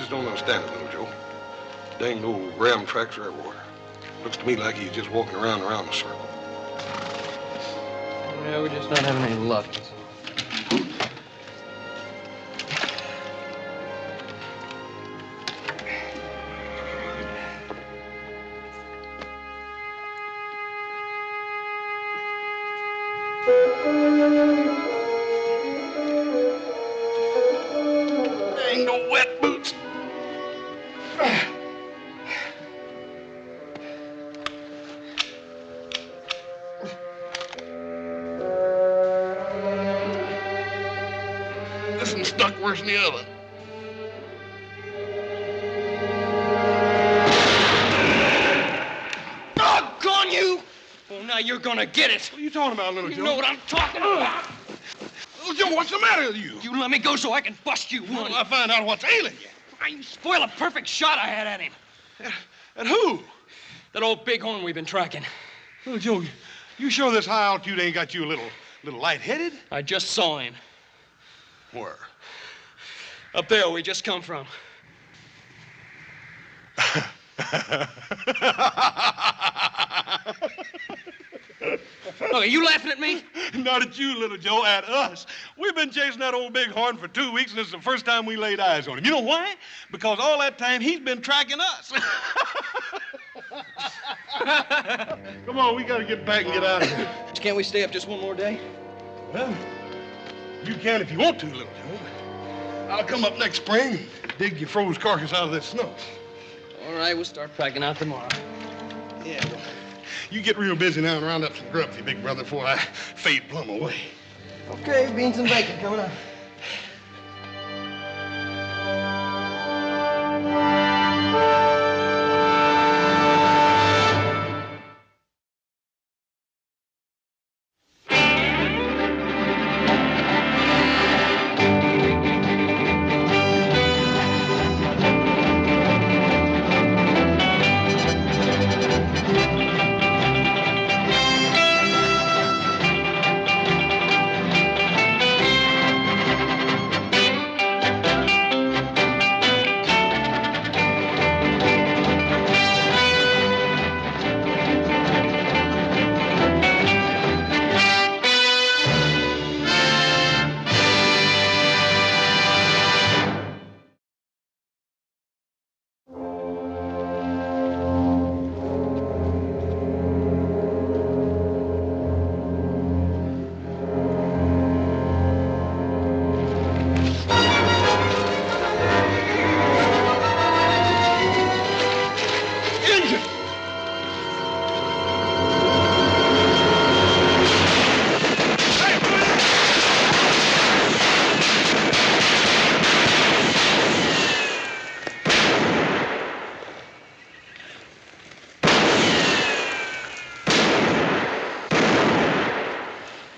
just don't understand it, little Joe. Dang old ram tracks are everywhere. Looks to me like he's just walking around the circle. Yeah, we're just not having any luck. Ain't no wet boots. This one's stuck worse than the other. Doggone you! Oh, now you're gonna get it. What are you talking about, little Joe? You know what I'm talking about. Little Joe, what's the matter with you? You let me go so I can bust you one. Well, I find out what's ailing you. Why, you spoil a perfect shot I had at him. At who? That old bighorn we've been tracking. Little Joe, you sure this high altitude ain't got you a little lightheaded? I just saw him. Where? Up there we just come from. Look, are you laughing at me? Not at you, little Joe, at us. We've been chasing that old bighorn for 2 weeks, and this is the first time we laid eyes on him. You know why? Because all that time he's been tracking us. Come on, we gotta get back and get out of here. Can't we stay up just one more day? Well, you can if you want to, little Joe. I'll come up next spring and dig your froze carcass out of this snow. All right, we'll start packing out tomorrow. Yeah, well, you get real busy now and round up some grub for your big brother before I fade plumb away. Okay, beans and bacon coming up.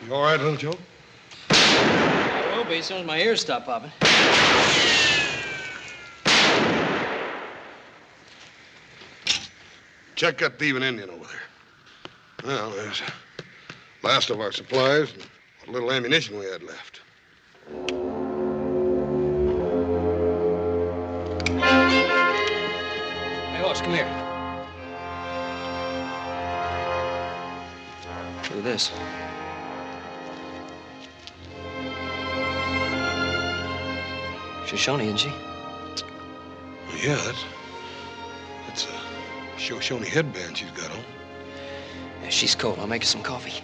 You all right, little Joe? I will be as soon as my ears stop popping. Check that thieving Indian over there. Well, there's last of our supplies and what little ammunition we had left. Hey, horse, come here. Look at this. Shoshone, isn't she? Well, yeah, that's a Shoshone headband she's got on. Yeah, she's cold. I'll make her some coffee.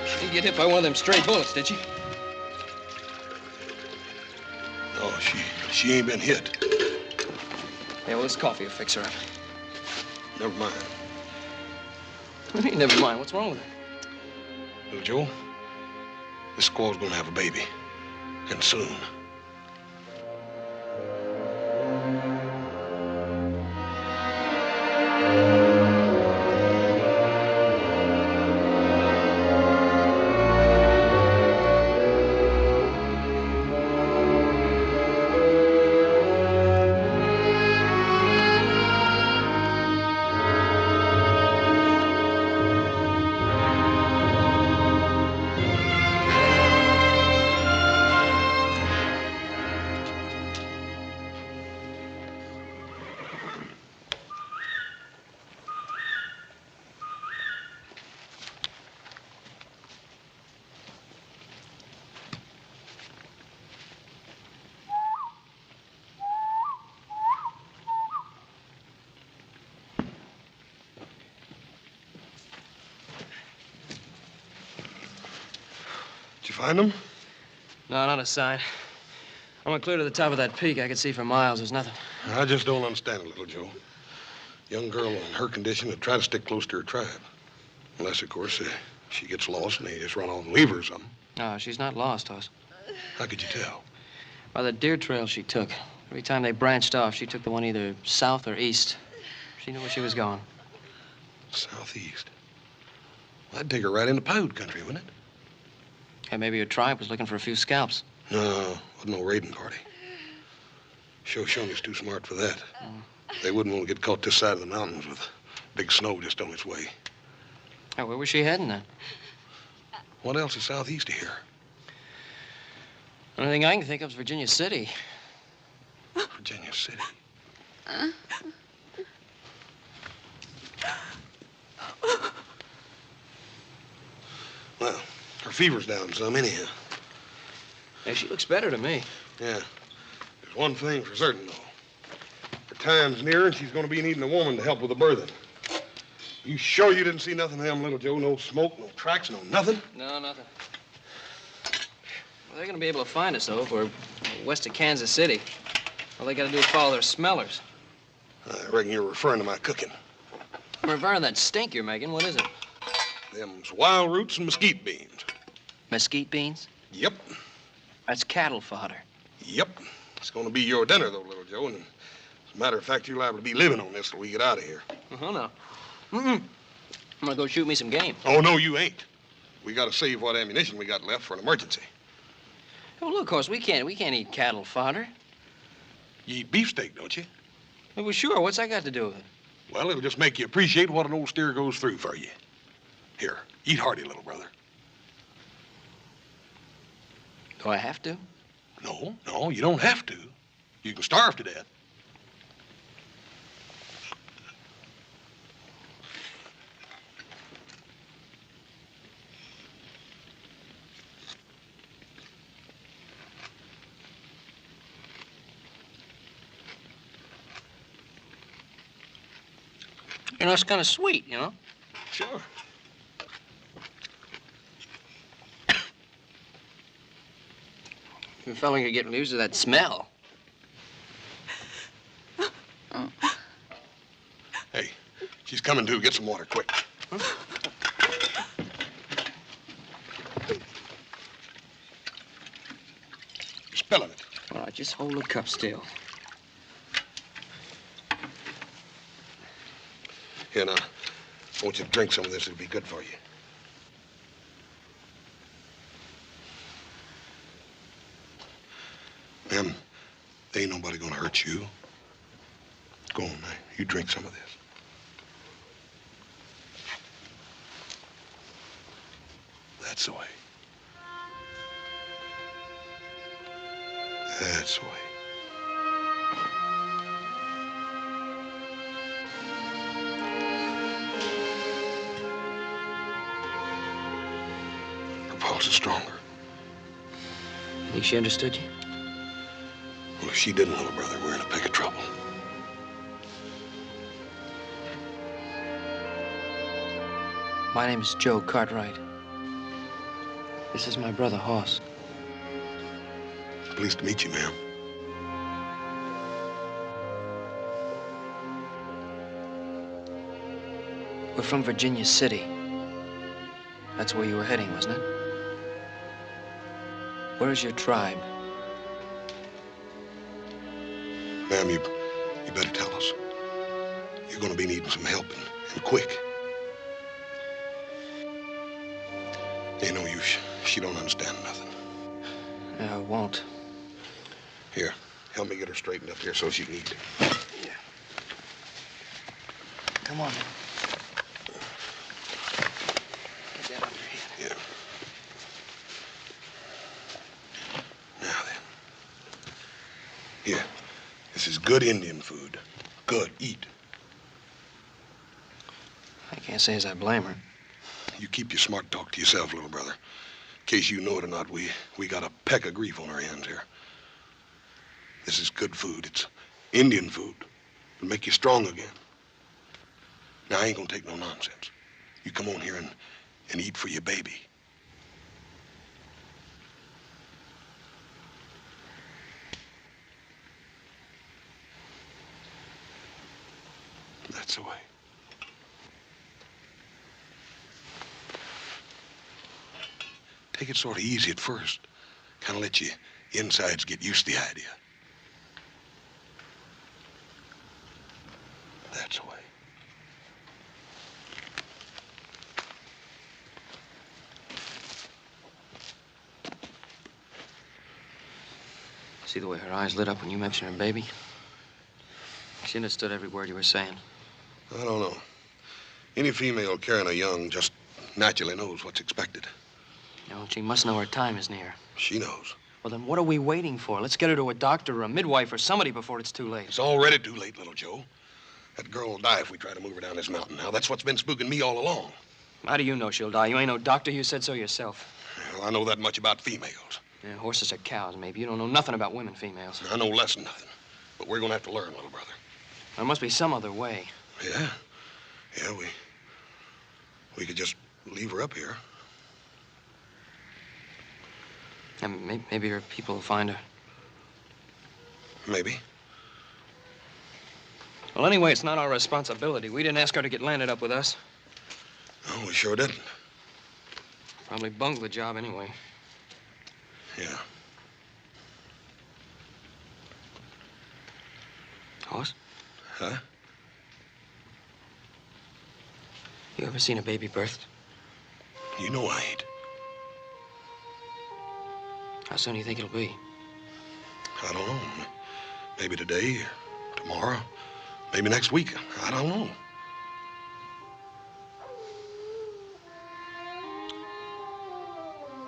She didn't get hit by one of them stray bullets, did she? No, she ain't been hit. Yeah, well, this coffee will fix her up. Never mind. What do you mean, never mind? What's wrong with her? Little Joe, this squaw's gonna have a baby. And soon. find them? No, not a sign. I went clear to the top of that peak. I could see for miles. There's nothing. I just don't understand it, little Joe. Young girl in her condition would try to stick close to her tribe. Unless, of course, she gets lost and they just run off and leave her or something. No, she's not lost, Hoss. How could you tell? By the deer trail she took. Every time they branched off, she took the one either south or east. She knew where she was going. Southeast. Well, that'd take her right into Paiute country, wouldn't it? Hey, maybe her tribe was looking for a few scalps. No, wasn't no raiding party. Shoshone's too smart for that. They wouldn't want to get caught this side of the mountains with big snow just on its way. Hey, where was she heading then? What else is southeast of here? Only thing I can think of is Virginia City. Virginia City. Well, her fever's down some anyhow. Hey, she looks better to me. Yeah. There's one thing for certain, though. Her time's near, and she's going to be needing a woman to help with the birthing. You sure you didn't see nothing of them, little Joe? No smoke, no tracks, no nothing? No, nothing. Well, they're going to be able to find us, though, if we're west of Kansas City. All they got to do is follow their smellers. I reckon you're referring to my cooking. I'm referring to that stink you're making. What is it? Them's wild roots and mesquite beans. Mesquite beans? Yep. That's cattle fodder. Yep. It's going to be your dinner, though, little Joe, and as a matter of fact, you're liable to be living on this till we get out of here. Uh-huh, no. I'm gonna go shoot me some game. Oh, no, you ain't. We got to save what ammunition we got left for an emergency. Oh, look, Hoss, we can't eat cattle fodder. You eat beefsteak, don't you? Well, sure. What's that got to do with it? Well, it'll just make you appreciate what an old steer goes through for you. Here, eat hearty, little brother. Do I have to? No, you don't have to. You can starve to death. You know, it's kind of sweet, you know? Sure. The fella could get used to that smell. Hey, she's coming to. Get some water, quick. Huh? You're spilling it. All right, just hold the cup still. Here, now, I want you to drink some of this. It'll be good for you. Ma'am, there ain't nobody gonna hurt you. Go on, now. You drink some of this. That's the way. That's the way. Her pulse is stronger. Think she understood you? Well, if she didn't, little brother, we're in a peck of trouble. My name is Joe Cartwright. This is my brother, Hoss. Pleased to meet you, ma'am. We're from Virginia City. That's where you were heading, wasn't it? Where's your tribe? Ma'am, you better tell us. You're gonna be needing some help, and quick. Ain't no use. She don't understand nothing. I won't. Here, help me get her straightened up here so she can eat. Yeah. Come on. Get that under here. Yeah. Now then. Here. This is good Indian food. Good. Eat. I can't say as I blame her. You keep your smart talk to yourself, little brother. In case you know it or not, we got a peck of grief on our hands here. This is good food. It's Indian food. It'll make you strong again. Now, I ain't gonna take no nonsense. You come on here and eat for your baby. That's the way. Take it sort of easy at first. Kind of let your insides get used to the idea. That's the way. See the way her eyes lit up when you mentioned her baby? She understood every word you were saying. I don't know. Any female carrying a young just naturally knows what's expected. You know, she must know her time is near. She knows. Well, then what are we waiting for? Let's get her to a doctor or a midwife or somebody before it's too late. It's already too late, little Joe. That girl will die if we try to move her down this mountain. Now, that's what's been spooking me all along. How do you know she'll die? You ain't no doctor. You said so yourself. Well, I know that much about females. Yeah, horses are cows, maybe. You don't know nothing about women, females. I know less than nothing. But we're going to have to learn, little brother. There must be some other way. Yeah. Yeah, we could just leave her up here. And maybe her people will find her. Maybe. Well, anyway, it's not our responsibility. We didn't ask her to get landed up with us. No, we sure didn't. Probably bungled the job anyway. Yeah. Hoss? Huh? You ever seen a baby birthed? You know I ain't. How soon do you think it'll be? I don't know. Maybe today or tomorrow. Maybe next week. I don't know.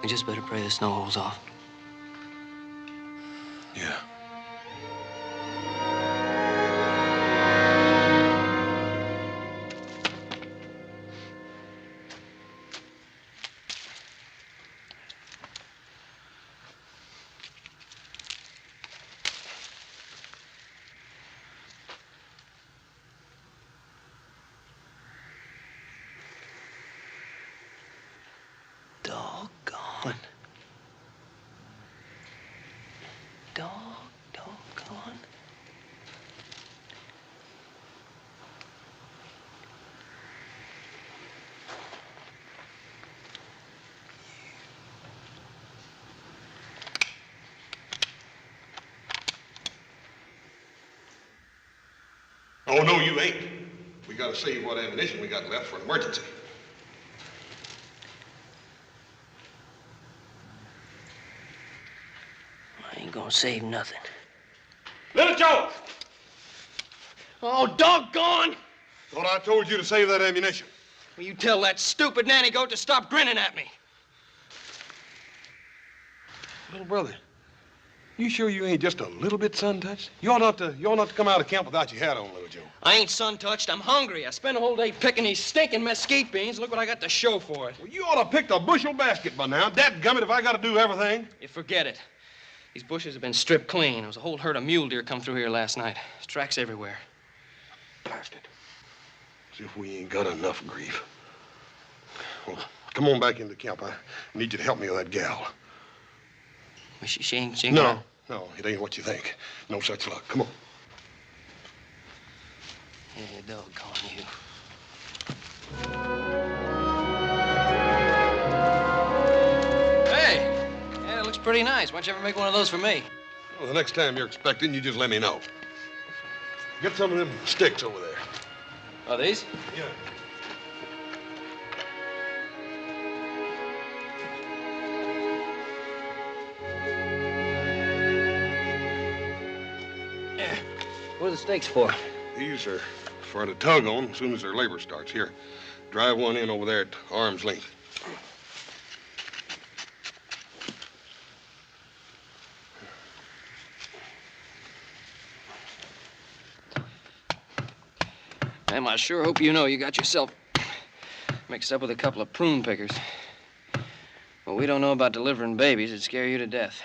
We just better pray the snow holds off. Yeah. Doggone. Doggone. Oh, no, you ain't. We gotta save what ammunition we got left for an emergency. I ain't gonna save nothing. Little Joe! Oh, doggone! Thought I told you to save that ammunition. Will you tell that stupid nanny goat to stop grinning at me? Little brother, you sure you ain't just a little bit sun-touched? You ought not to come out of camp without your hat on, little Joe. I ain't sun-touched. I'm hungry. I spent a whole day picking these stinking mesquite beans. Look what I got to show for it. Well, you ought to pick a bushel basket by now. Dadgummit, if I gotta do everything. You forget it. These bushes have been stripped clean. There was a whole herd of mule deer come through here last night. There's tracks everywhere. Blasted. As if we ain't got enough grief. Well, come on back into camp. I need you to help me with that gal. Well, she ain't No, no, it ain't what you think. No such luck. Come on. Yeah, doggone you. Hey! Yeah, that looks pretty nice. Why don't you ever make one of those for me? Well, the next time you're expecting, you just let me know. Get some of them sticks over there. Oh, these? Yeah. What are the stakes for? These are for to tug on as soon as their labor starts. Here, drive one in over there at arm's length. Ma'am, I sure hope you know you got yourself mixed up with a couple of prune pickers. Well, we don't know about delivering babies. It'd scare you to death.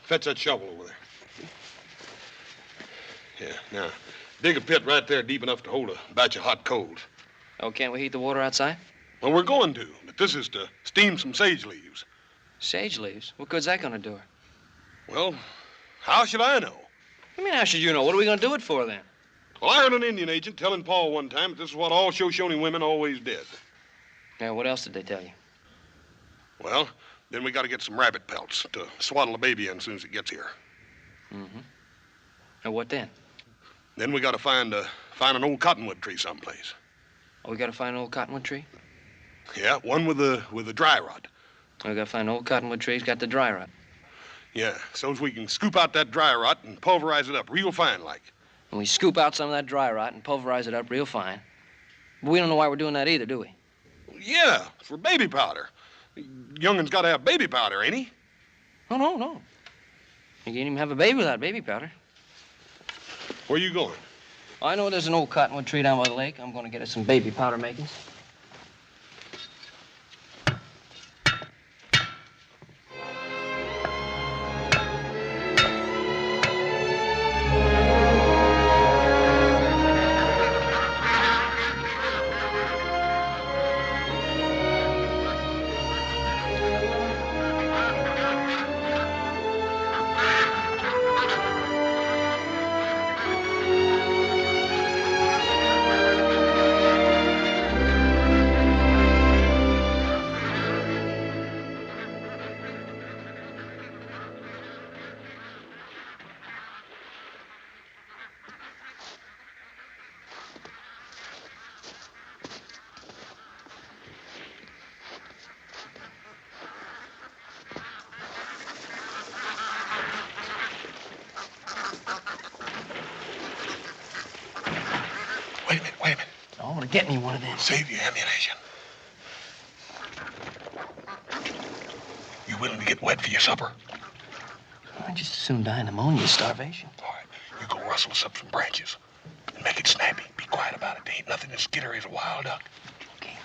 Fetch that shovel over there. Yeah, now, dig a pit right there deep enough to hold a batch of hot coals. Oh, can't we heat the water outside? Well, we're going to, but this is to steam some sage leaves. Sage leaves? What good's that gonna do her? Well, how should I know? I mean, how should you know? What are we gonna do it for, then? Well, I heard an Indian agent telling Paul one time that this is what all Shoshone women always did. Yeah, what else did they tell you? Well, then we got to get some rabbit pelts to swaddle the baby in as soon as it gets here. Mm-hmm. And what then? Then we got to find an old cottonwood tree someplace. Oh, we got to find an old cottonwood tree? Yeah, one with a dry rot. We got to find an old cottonwood tree. It's got the dry rot. Yeah, so as we can scoop out that dry rot and pulverize it up real fine like. And we scoop out some of that dry rot and pulverize it up real fine. But we don't know why we're doing that either, do we? Yeah, for baby powder. Youngin's got to have baby powder, ain't he? Oh, no. You can't even have a baby without baby powder. Where you going? I know there's an old cottonwood tree down by the lake. I'm going to get us some baby powder makings. Wait a minute. I want to get me one of them. Save your ammunition. You willing to get wet for your supper? I'd just as soon die of pneumonia as starvation. All right, you go rustle us up some branches and make it snappy. Be quiet about it. There ain't nothing as skittery as a wild duck. Okay.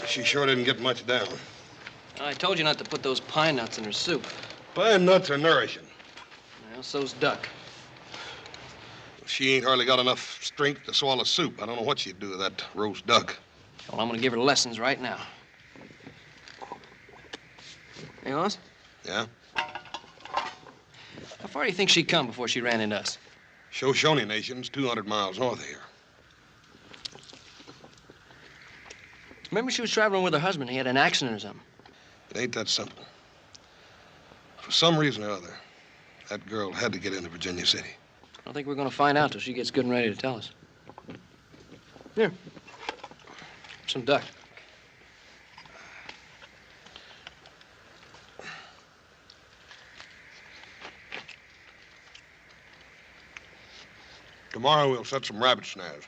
She sure didn't get much down. I told you not to put those pine nuts in her soup. Pine nuts are nourishing. Well, so's duck. She ain't hardly got enough strength to swallow soup. I don't know what she'd do with that roast duck. Well, I'm going to give her lessons right now. Hey, Hoss? Yeah? How far do you think she'd come before she ran into us? Shoshone Nation's 200 miles north of here. Remember she was traveling with her husband. He had an accident or something. It ain't that simple. For some reason or other, that girl had to get into Virginia City. I don't think we're going to find out till she gets good and ready to tell us. Here. Some duck. Tomorrow we'll set some rabbit snares.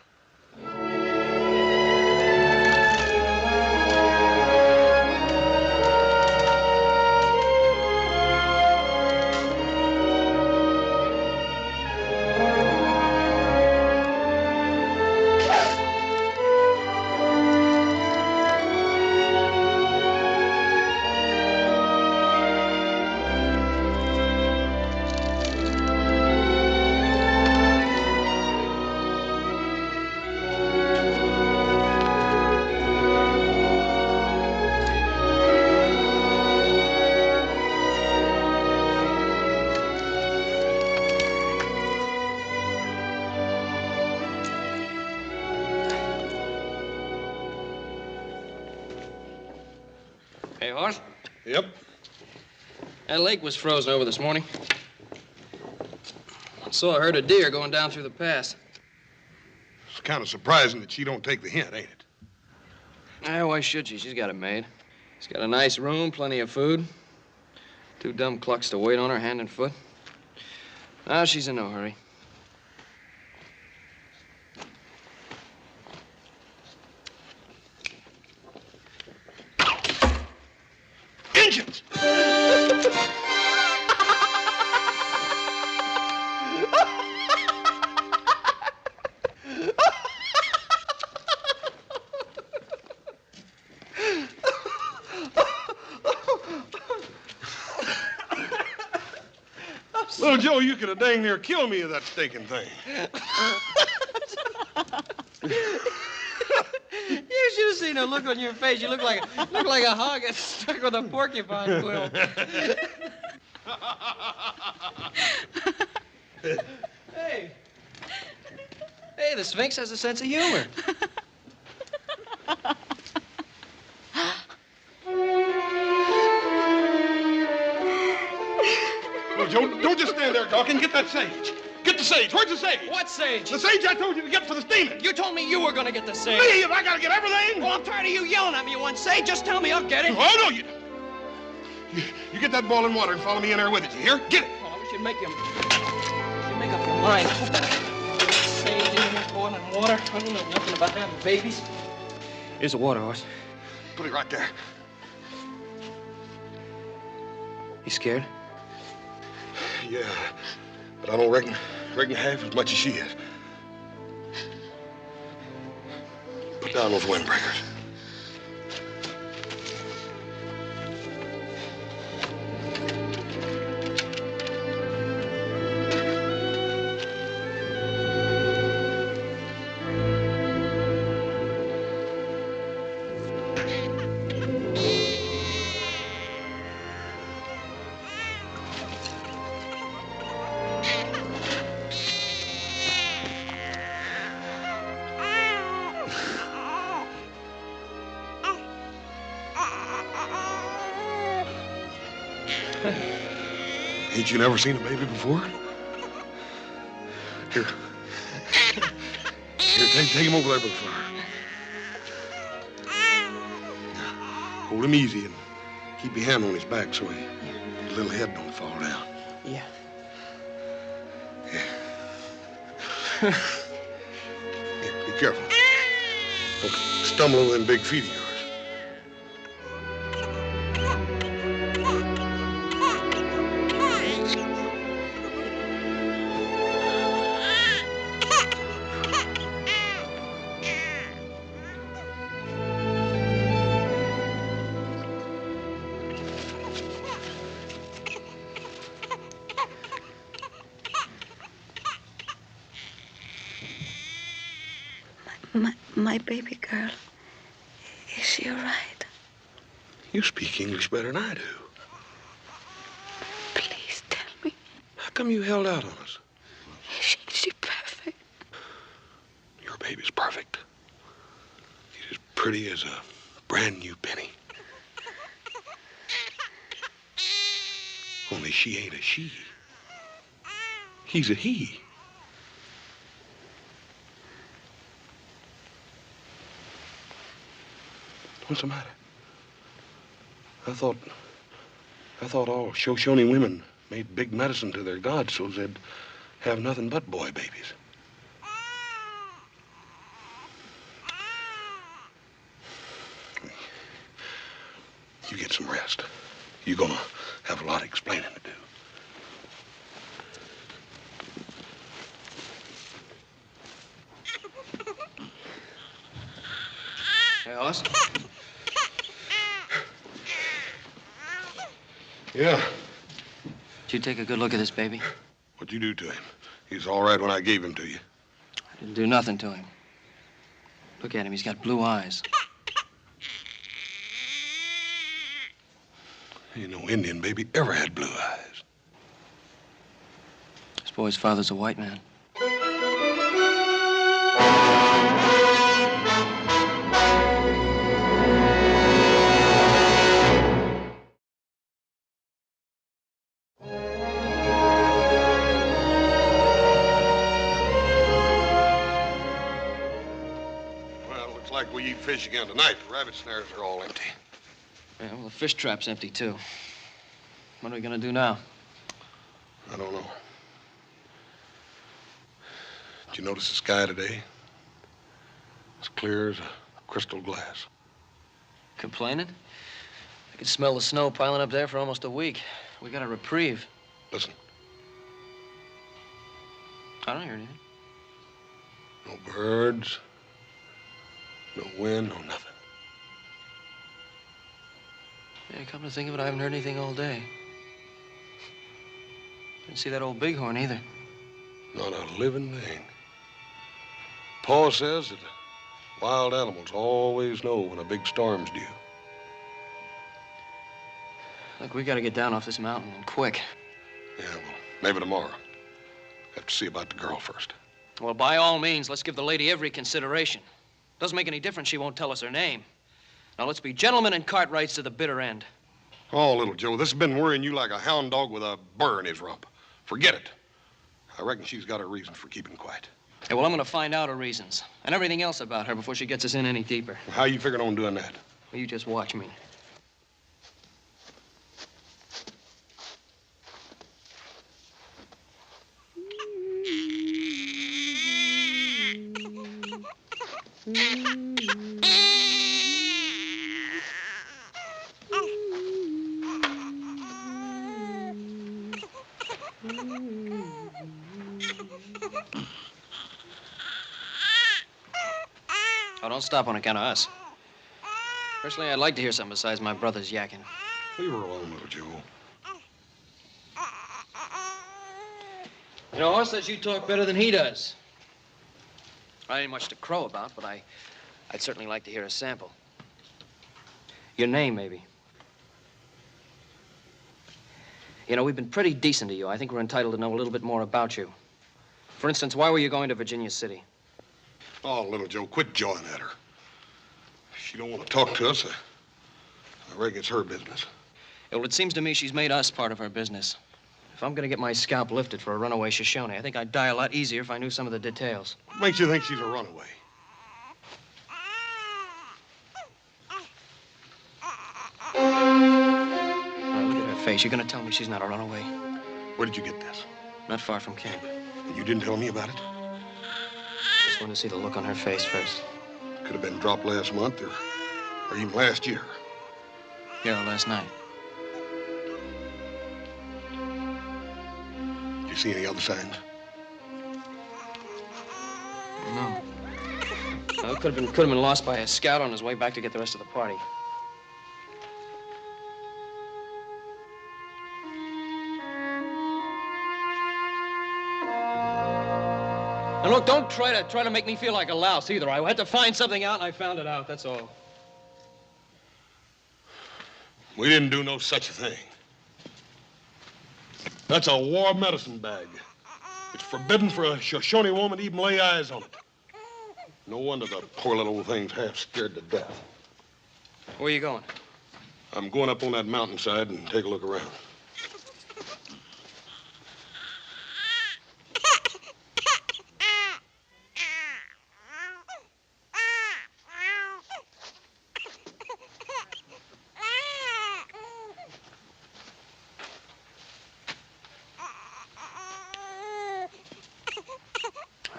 Hoss. Yep. That lake was frozen over this morning. I saw a herd of deer going down through the pass. It's kind of surprising that she don't take the hint, ain't it? Why should she? She's got it made. She's got a nice room, plenty of food. 2 dumb clucks to wait on her hand and foot. Ah, she's in no hurry. Injuns! Little Joe, you could have dang near killed me with that stinking thing. You should have seen the look on your face. You look like a hog that's stuck with a porcupine quill. Hey. Hey, the Sphinx has a sense of humor. Well, Joe, don't just stand there, Dawkins. Get that sage. Get the sage. Where's the sage? What sage? The sage I told you to get for the steaming. You told me you were gonna get the sage. Me? If I gotta get everything? Well, I'm tired of you yelling at me. You want sage? Just tell me, I'll get it. Oh, no, you don't. You get that boiling water and follow me in there with it, you hear? Get it. Oh, we should make up your mind. Sage in here, boiling water. I don't know nothing about having babies. Here's the water horse. Put it right there. You scared? Yeah, but I don't reckon half as much as she is. Put down those windbreakers. Ain't you never seen a baby before? Here. Here, take him over there by the fire. Now, hold him easy and keep your hand on his back so his little head don't fall down. Yeah. Yeah. Here, be careful. Don't stumble over them big feet of yours. My baby girl, is she all right? You speak English better than I do. Please tell me. How come you held out on us? Is she perfect? Your baby's perfect. She's as pretty as a brand new penny. Only she ain't a she. He's a he. What's the matter? I thought all Shoshone women made big medicine to their gods so they'd have nothing but boy babies. You get some rest. You're gonna have a lot of explaining to do. Hey, Hoss? Yeah. Did you take a good look at this baby? What'd you do to him? He was all right when I gave him to you. I didn't do nothing to him. Look at him. He's got blue eyes. Ain't no Indian baby ever had blue eyes. This boy's father's a white man. eat fish again tonight. The rabbit snares are all empty. Yeah, well, the fish trap's empty, too. What are we gonna do now? I don't know. Did you notice the sky today? As clear as a crystal glass. Complaining? I could smell the snow piling up there for almost a week. We got a reprieve. Listen, I don't hear anything. no birds, no wind, no nothing. Yeah, come to think of it, I haven't heard anything all day. Didn't see that old bighorn either. Not a living thing. Paul says that wild animals always know when a big storm's due. Look, we gotta get down off this mountain, and quick. Yeah, well, maybe tomorrow. Have to see about the girl first. Well, by all means, let's give the lady every consideration. Doesn't make any difference she won't tell us her name. Now, let's be gentlemen and Cartwrights to the bitter end. Oh, little Joe, this has been worrying you like a hound dog with a burr in his rump. Forget it. I reckon she's got her reasons for keeping quiet. Hey, well, I'm gonna find out her reasons and everything else about her before she gets us in any deeper. How you figuring on doing that? Well, you just watch me. Oh, don't stop on account of us. Personally, I'd like to hear something besides my brother's yakking. Leave her alone, little Joe. You know, Hoss says you talk better than he does. I ain't much to crow about, but I'd certainly like to hear a sample. Your name, maybe. You know, we've been pretty decent to you. I think we're entitled to know a little bit more about you. For instance, why were you going to Virginia City? Oh, little Joe, quit jawing at her. If she don't want to talk to us, I reckon it's her business. Well, it seems to me she's made us part of her business. If I'm gonna get my scalp lifted for a runaway Shoshone, I think I'd die a lot easier if I knew some of the details. What makes you think she's a runaway? Now, look at her face. You're gonna tell me she's not a runaway? Where did you get this? Not far from camp. You didn't tell me about it? Just wanted to see the look on her face first. Could have been dropped last month or even last year. Yeah, last night. Did you see any other signs? No. Well, it could have been lost by a scout on his way back to get the rest of the party. And look, don't try to make me feel like a louse either. I had to find something out, and I found it out. That's all. We didn't do no such a thing. That's a war medicine bag. It's forbidden for a Shoshone woman to even lay eyes on it. No wonder the poor little old thing's half scared to death. Where are you going? I'm going up on that mountainside and take a look around.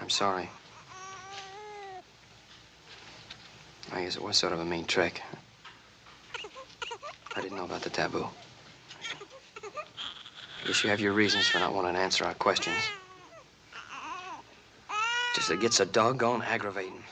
I'm sorry. I guess it was sort of a mean trick. I didn't know about the taboo. I guess you have your reasons for not wanting to answer our questions. Just it gets so doggone aggravating.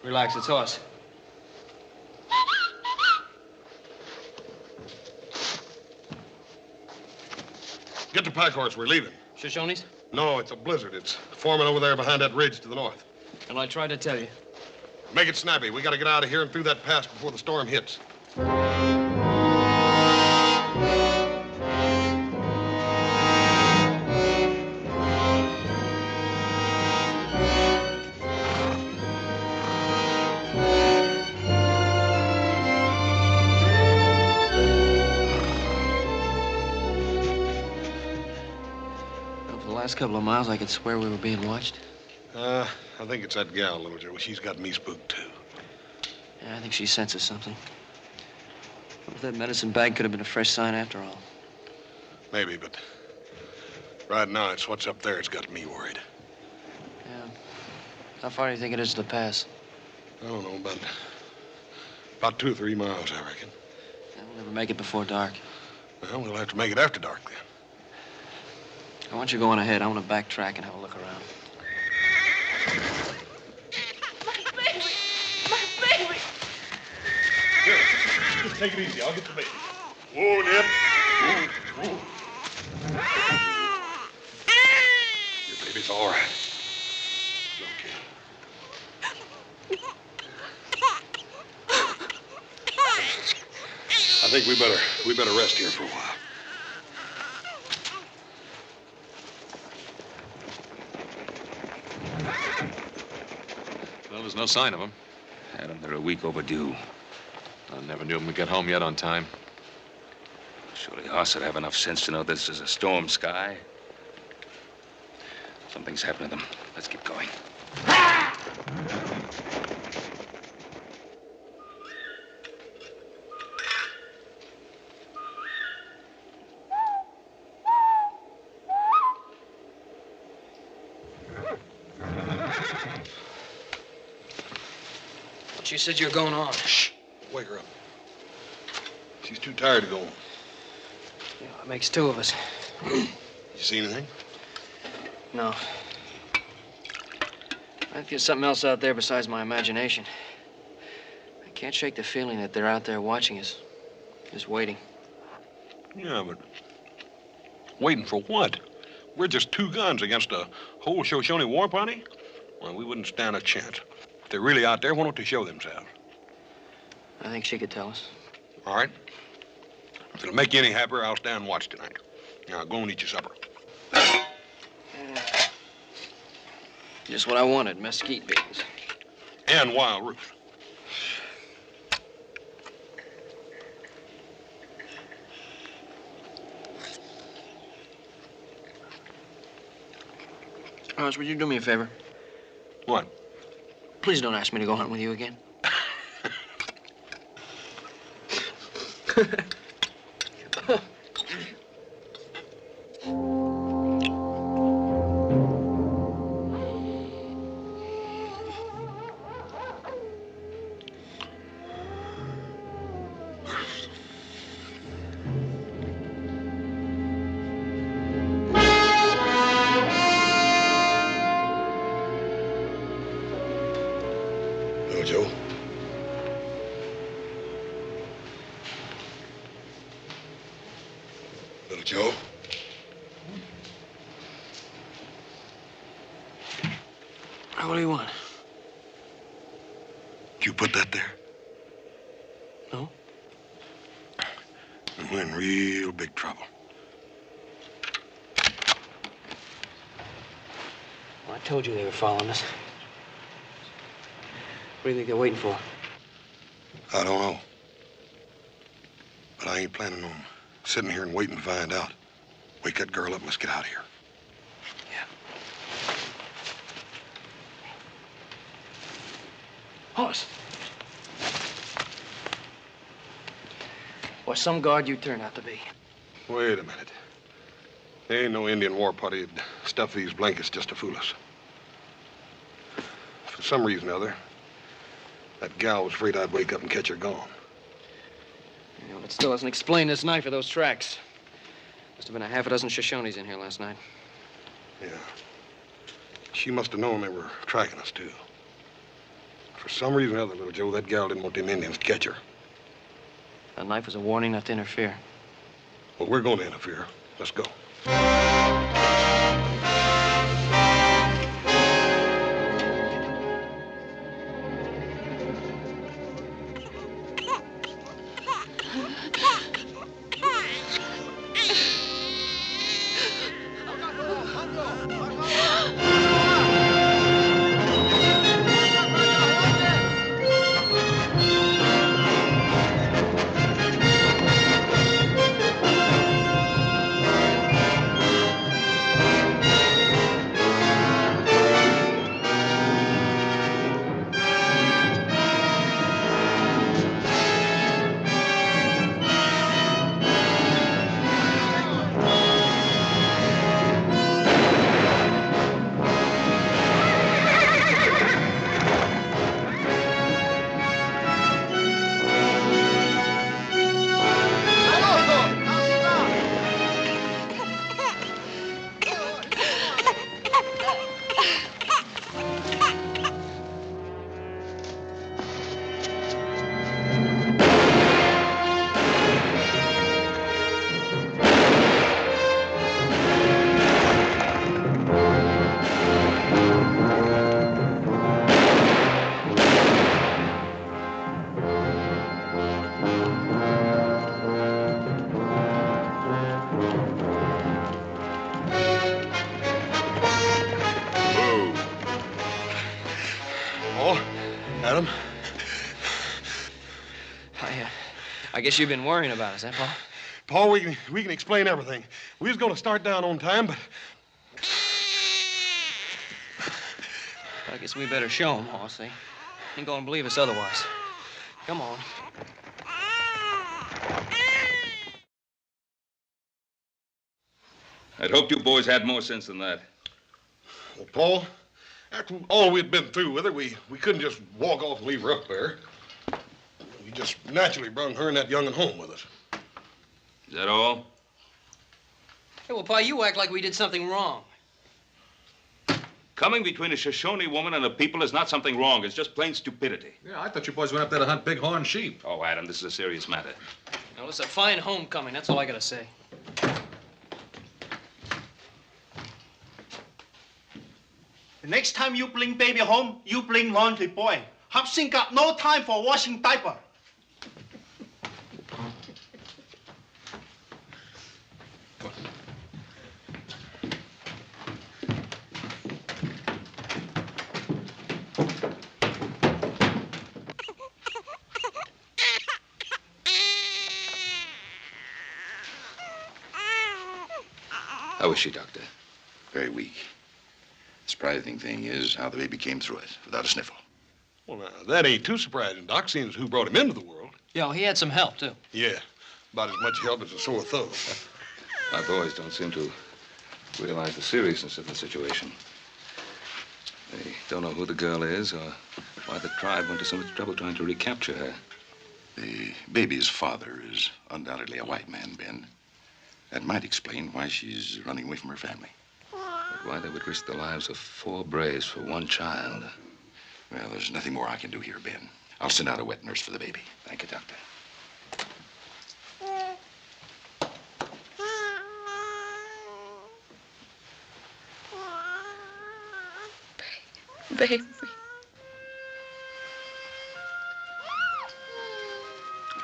Relax, it's us. Get the pack horse. We're leaving. Shoshones? No, it's a blizzard. It's forming over there behind that ridge to the north. And I tried to tell you. Make it snappy. We got to get out of here and through that pass before the storm hits. For the last couple of miles, I could swear we were being watched. I think it's that gal, little Joe. She's got me spooked, too. Yeah, I think she senses something. What if that medicine bag could have been a fresh sign after all? Maybe, but right now it's what's up there that's got me worried. Yeah. How far do you think it is to the pass? I don't know, about 2 or 3 miles, I reckon. Yeah, we'll never make it before dark. Well, we'll have to make it after dark, then. I want you going ahead. I want to backtrack and have a look around. My baby! My baby! Here, just take it easy. I'll get the baby. Whoa, Nip. Whoa. Your baby's all right. It's okay. I think we better rest here for a while. Well, there's no sign of them. Adam, they're a week overdue. I never knew them would get home yet on time. Surely Hoss would have enough sense to know this is a storm sky. Something's happened to them. Let's keep going. You said you were going on. Shh. Wake her up. She's too tired to go on. Yeah, it makes 2 of us. You see anything? No. I think there's something else out there besides my imagination. I can't shake the feeling that they're out there watching us. Just waiting. Yeah, but waiting for what? We're just 2 guns against a whole Shoshone war party? Well, we wouldn't stand a chance. If they're really out there, why don't they show themselves? I think she could tell us. All right. If it'll make you any happier, I'll stand and watch tonight. Now, go and eat your supper. Just what I wanted, mesquite beans. And wild roots. Hoss, would you do me a favor? What? Please don't ask me to go hunting with you again. Joe. Little Joe. What do you want? Did you put that there? No. We're in real big trouble. Well, I told you they were following us. What do you think they're waiting for? I don't know. But I ain't planning on sitting here and waiting to find out. Wake that girl up and let's get out of here. Yeah. Hoss. Boy, some guard you turn out to be. Wait a minute. There ain't no Indian war party that'd stuff these blankets just to fool us. For some reason or other, that gal was afraid I'd wake up and catch her gone. You know, but still doesn't explain this night for those tracks. Must have been a half a dozen Shoshones in here last night. Yeah. She must have known they were tracking us, too. For some reason or other, little Joe, that gal didn't want them Indians to catch her. That knife was a warning not to interfere. Well, we're going to interfere. Let's go. Adam? I guess you've been worrying about us, huh, Paul? Paul, we can explain everything. We was going to start down on time, but... I guess we better show him, Hoss. They ain't gonna believe us otherwise. Come on. I'd hoped you boys had more sense than that. Well, Paul, after all we'd been through with her, we couldn't just walk off and leave her up there. We just naturally brung her and that young'un home with us. Is that all? Hey, well, Pa, you act like we did something wrong. Coming between a Shoshone woman and a people is not something wrong. It's just plain stupidity. Yeah, I thought you boys went up there to hunt bighorn sheep. Oh, Adam, this is a serious matter. Well, it's a fine homecoming. That's all I gotta say. The next time you bring baby home, you bring laundry boy. Hobson got no time for washing diaper. How is she, Doctor? Very weak. The surprising thing is how the baby came through it without a sniffle. Well, now, that ain't too surprising, Doc, seeing as who brought him into the world. Yo, he had some help, too. Yeah, about as much help as a sore thumb. My boys don't seem to realize the seriousness of the situation. They don't know who the girl is or why the tribe went to so much trouble trying to recapture her. The baby's father is undoubtedly a white man, Ben. That might explain why she's running away from her family. But why they would risk the lives of 4 braves for 1 child. Well, there's nothing more I can do here, Ben. I'll send out a wet nurse for the baby. Thank you, Doctor. Baby.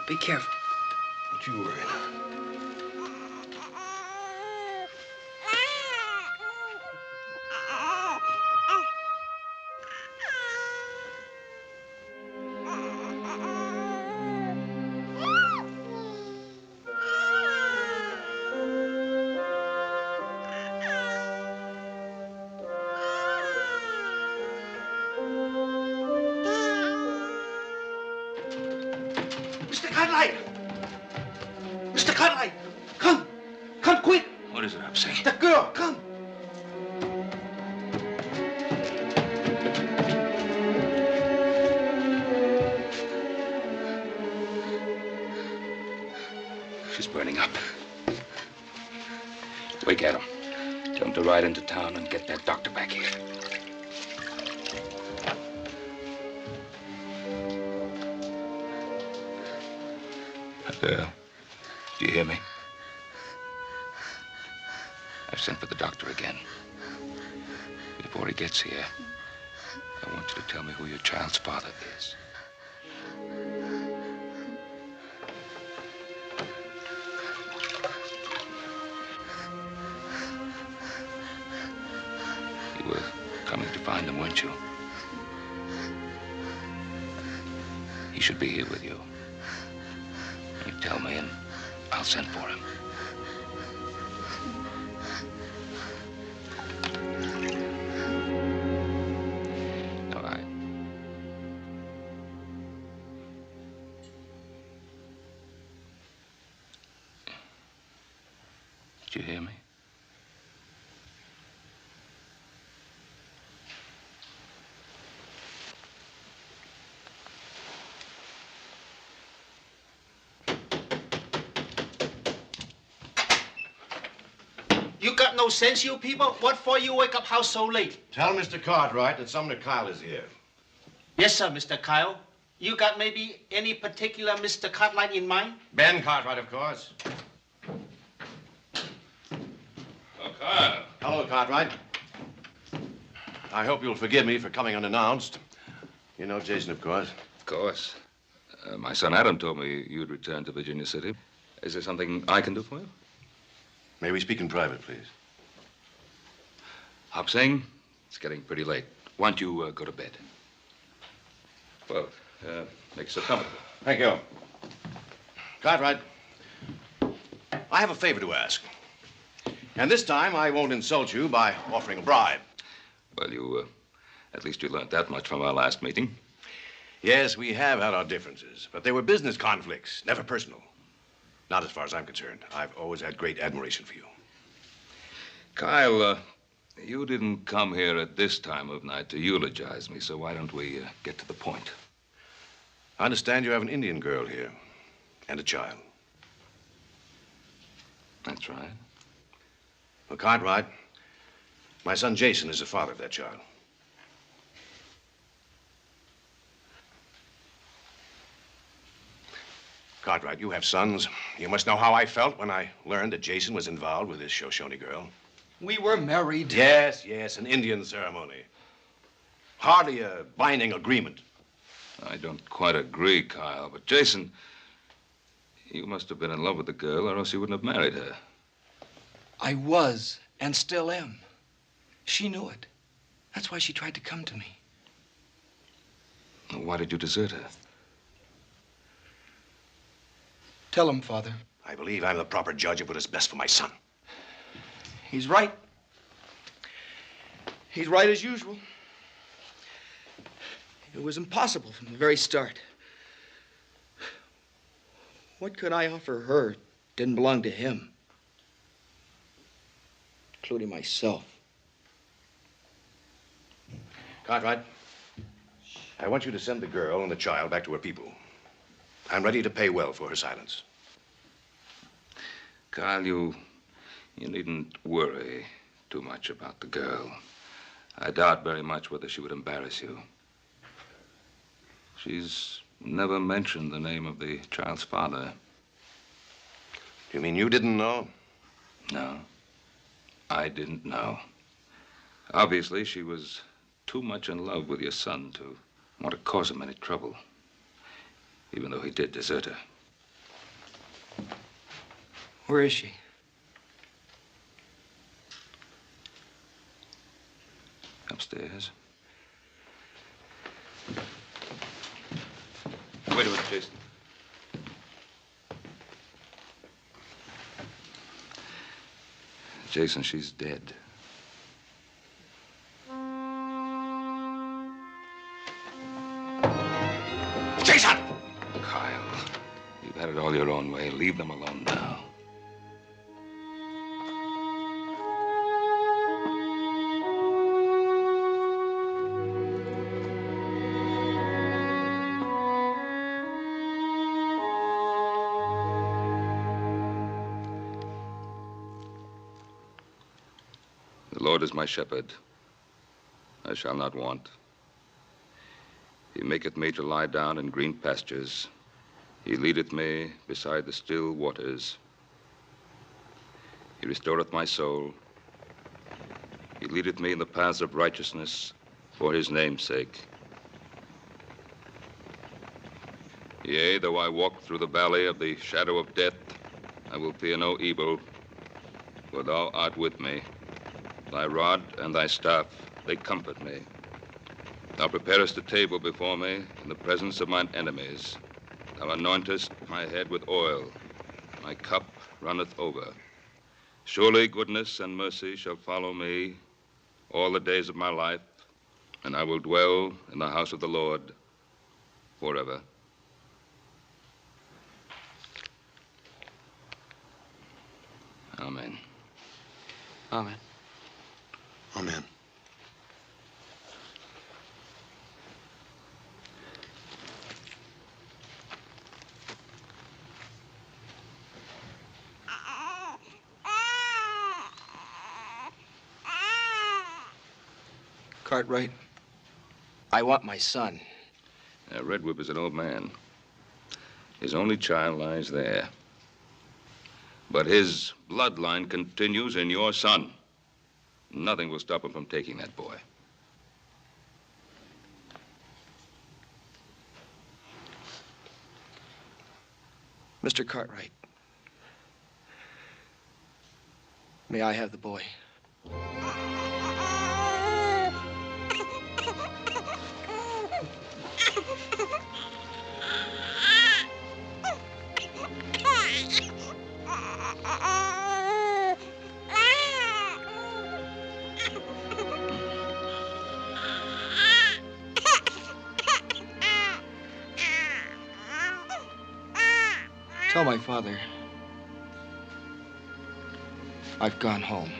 Be careful. Don't you worry now. Mr. Cartwright! Mr. Cartwright! Come! Come quick! What is it, Hobson? The girl, come! She's burning up. Wake Adam. Tell him to ride into town and get that doctor back here. Girl, do you hear me? I've sent for the doctor again. Before he gets here, I want you to tell me who your child's father is. You were coming to find him, weren't you? He should be here with you. You tell me, and I'll send for him. All right. Did you hear me? You got no sense, you people? What for you wake up house so late? Tell Mr. Cartwright that Sumner Kyle is here. Yes, sir, Mr. Kyle. You got maybe any particular Mr. Cartwright in mind? Ben Cartwright, of course. Oh, Kyle. Hello, Cartwright. I hope you'll forgive me for coming unannounced. You know Jason, of course. Of course. My son Adam told me you'd returned to Virginia City. Is there something I can do for you? May we speak in private, please? Hop Singh, it's getting pretty late. Why don't you go to bed? Well, make yourself comfortable. Thank you. Cartwright, I have a favor to ask. And this time I won't insult you by offering a bribe. Well, at least you learned that much from our last meeting. Yes, we have had our differences, but they were business conflicts, never personal. Not as far as I'm concerned. I've always had great admiration for you. Kyle, you didn't come here at this time of night to eulogize me, so why don't we get to the point? I understand you have an Indian girl here and a child. That's right. Well, Cartwright, my son Jason is the father of that child. Cartwright, you have sons. You must know how I felt when I learned that Jason was involved with this Shoshone girl. We were married. Yes, an Indian ceremony. Hardly a binding agreement. I don't quite agree, Kyle, but Jason, you must have been in love with the girl, or else you wouldn't have married her. I was, and still am. She knew it. That's why she tried to come to me. Why did you desert her? Tell him, Father. I believe I'm the proper judge of what is best for my son. He's right. He's right as usual. It was impossible from the very start. What could I offer her didn't belong to him, including myself. Cartwright, I want you to send the girl and the child back to her people. I'm ready to pay well for her silence. Kyle, you needn't worry too much about the girl. I doubt very much whether she would embarrass you. She's never mentioned the name of the child's father. You mean you didn't know? No, I didn't know. Obviously, she was too much in love with your son to want to cause him any trouble, even though he did desert her. Where is she? Upstairs. Wait a minute, Jason. Jason, she's dead. Jason! Kyle, you've had it all your own way. Leave them alone now. The Lord is my shepherd. I shall not want. He maketh me to lie down in green pastures. He leadeth me beside the still waters. He restoreth my soul. He leadeth me in the paths of righteousness for his name's sake. Yea, though I walk through the valley of the shadow of death, I will fear no evil, for thou art with me. Thy rod and thy staff, they comfort me. Thou preparest a table before me in the presence of mine enemies. Thou anointest my head with oil. My cup runneth over. Surely goodness and mercy shall follow me all the days of my life, and I will dwell in the house of the Lord forever. Amen. Amen. Amen. Cartwright, I want my son. Red Whip is an old man. His only child lies there. But his bloodline continues in your son. Nothing will stop him from taking that boy. Mr. Cartwright, may I have the boy? Tell my father I've gone home.